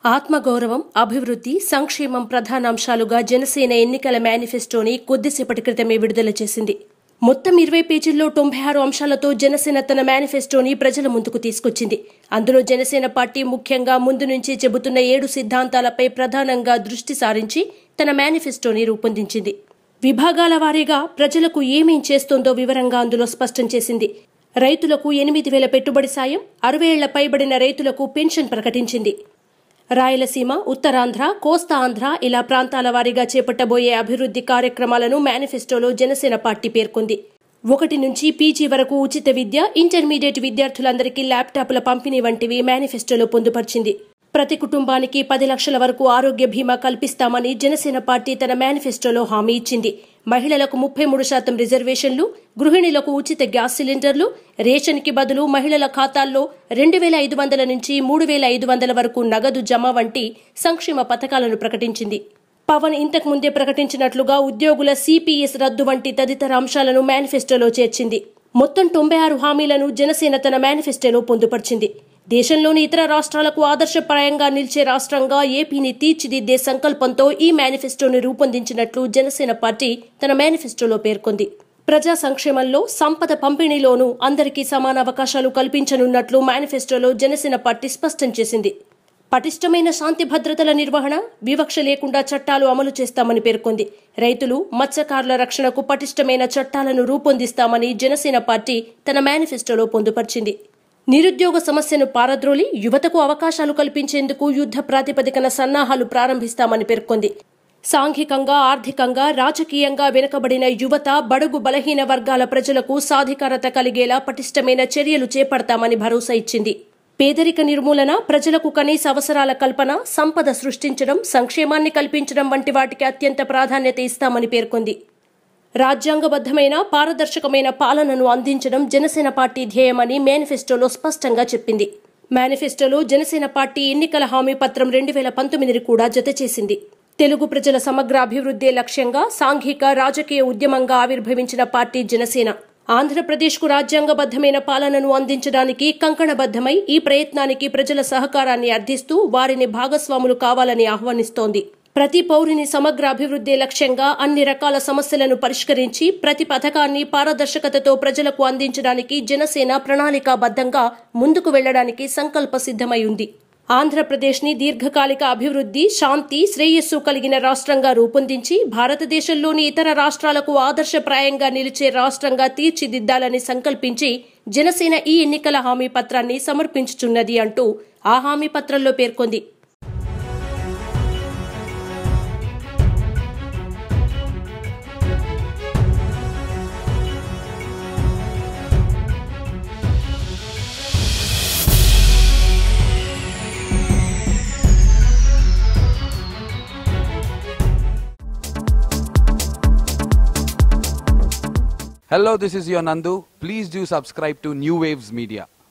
ఆత్మగౌరవం, అభివృద్ధి, సంక్షేమం ప్రధానాంశాలుగా జనసేన ఎన్నికల మేనిఫెస్టోని కొద్దిసేపటి క్రితమే విడుదల చేసింది. మొత్తం 20 పేజీల్లో 96 అంశాలతో జనసేన తన మేనిఫెస్టోని ప్రజల ముందుకు తీసుకొచ్చింది. అందులో జనసేన పార్టీ ముఖ్యంగా ముందు నుంచి చెబుతున్న 7 సిద్ధాంతాలపై ప్రధానంగా దృష్టి సారించి తన మేనిఫెస్టోని రూపొందించింది. విభాగాల వారీగా ప్రజలకు ఏమేం చేస్తోందో వివరంగా అందులో స్పష్టం చేసింది. రైతులకు 8,000 పెట్టుబడి సాయం, 60 ఏళ్ల పైబడిన రైతులకు పెన్షన్ ప్రకటించింది. రాయలసీమ, ఉత్తరాంధ్ర, కోస్తాంధ్ర ఇలా ప్రాంతాల వారీగా చేపట్టబోయే అభివృద్ధి కార్యక్రమాలను మేనిఫెస్టోలో జనసేన పార్టీ పేర్కొంది. 1 నుంచి పీజీ వరకు ఉచిత విద్య, ఇంటర్మీడియట్ విద్యార్థులందరికీ ల్యాప్టాప్ల పంపిణీ వంటివి మేనిఫెస్టోలో పొందుపరిచింది. ప్రతి కుటుంబానికి 10 లక్షల వరకు ఆరోగ్య బీమా కల్పిస్తామని జనసేన పార్టీ తన మేనిఫెస్టోలో హామీ ఇచ్చింది. మహిళలకు 33% రిజర్వేషన్లు, గృహిణులకు ఉచిత గ్యాస్ సిలిండర్లు, రేషన్కి బదులు మహిళల ఖాతాల్లో 2,500 నుంచి 3,500 వరకు నగదు జమ వంటి సంక్షేమ పథకాలను ప్రకటించింది. పవన్ ఇంతకు ముందే ప్రకటించినట్లుగా ఉద్యోగుల సిపిఎస్ రద్దు వంటి తదితర అంశాలను మేనిఫెస్టోలో చేర్చింది. మొత్తం 96 హామీలను జనసేన తన మేనిఫెస్టోలో పొందుపరిచింది. దేశంలోని ఇతర రాష్ట్రాలకు ఆదర్శప్రాయంగా నిలిచే రాష్ట్రంగా ఏపీని తీర్చిదిద్దే సంకల్పంతో ఈ మేనిఫెస్టోని రూపొందించినట్లు జనసేన పార్టీ తన మేనిఫెస్టోలో పేర్కొంది. ప్రజా సంక్షేమంలో, సంపద పంపిణీలోనూ అందరికీ సమాన అవకాశాలు కల్పించనున్నట్లు మేనిఫెస్టోలో జనసేన పార్టీ స్పష్టం చేసింది. పటిష్టమైన శాంతి భద్రతల నిర్వహణ, వివక్ష లేకుండా చట్టాలు అమలు చేస్తామని పేర్కొంది. రైతులు, మత్స్యకారుల రక్షణకు పటిష్టమైన చట్టాలను రూపొందిస్తామని జనసేన పార్టీ తన మేనిఫెస్టోలో పొందుపరిచింది. నిరుద్యోగ సమస్యను పారద్రోలి యువతకు అవకాశాలు కల్పించేందుకు యుద్ధ ప్రాతిపదికన సన్నాహాలు ప్రారంభిస్తామని పేర్కొంది. సాంఘికంగా, ఆర్థికంగా, రాజకీయంగా వెనుకబడిన యువత, బడుగు బలహీన వర్గాల ప్రజలకు సాధికారత కలిగేలా పటిష్టమైన చర్యలు చేపడతామని భరోసా ఇచ్చింది. పేదరిక నిర్మూలన, ప్రజలకు కనీస అవసరాల కల్పన, సంపద సృష్టించడం, సంక్షేమాన్ని కల్పించడం వంటి వాటికి అత్యంత ప్రాధాన్యత ఇస్తామని పేర్కొంది. రాజ్యాంగబద్ధమైన, పారదర్శకమైన పాలనను అందించడం జనసేన పార్టీ ధ్యేయమని మేనిఫెస్టోలో స్పష్టంగా చెప్పింది. మేనిఫెస్టోలో జనసేన పార్టీ ఎన్నికల హామీ పత్రం 2019ని కూడా జతచేసింది. తెలుగు ప్రజల సమగ్ర అభివృద్ధే లక్ష్యంగా సాంఘిక, రాజకీయ ఉద్యమంగా ఆవిర్భవించిన పార్టీ జనసేన ఆంధ్రప్రదేశ్కు రాజ్యాంగబద్ధమైన పాలనను అందించడానికి కంకణబద్దమై ఈ ప్రయత్నానికి ప్రజల సహకారాన్ని అర్థిస్తూ వారిని భాగస్వాములు కావాలని ఆహ్వానిస్తోంది. ప్రతి పౌరుని సమగ్ర అభివృద్ధే లక్ష్యంగా అన్ని రకాల సమస్యలను పరిష్కరించి ప్రతి పథకాన్ని పారదర్శకతతో ప్రజలకు అందించడానికి జనసేన ప్రణాళికాబద్ధంగా ముందుకు వెళ్లడానికి సంకల్ప సిద్దమై ఉంది. ఆంధ్రప్రదేశ్ని దీర్ఘకాలిక అభివృద్ధి, శాంతి, శ్రేయస్సు కలిగిన రాష్ట్రంగా రూపొందించి భారతదేశంలోని ఇతర రాష్ట్రాలకు ఆదర్శప్రాయంగా నిలిచే రాష్ట్రంగా తీర్చిదిద్దాలని సంకల్పించి జనసేన ఈ ఎన్నికల హామీ పత్రాన్ని సమర్పించుచున్నది అంటూ ఆ హామీ పత్రంలో పేర్కొంది. Hello, this is your Nandu. Please do subscribe to New Waves Media.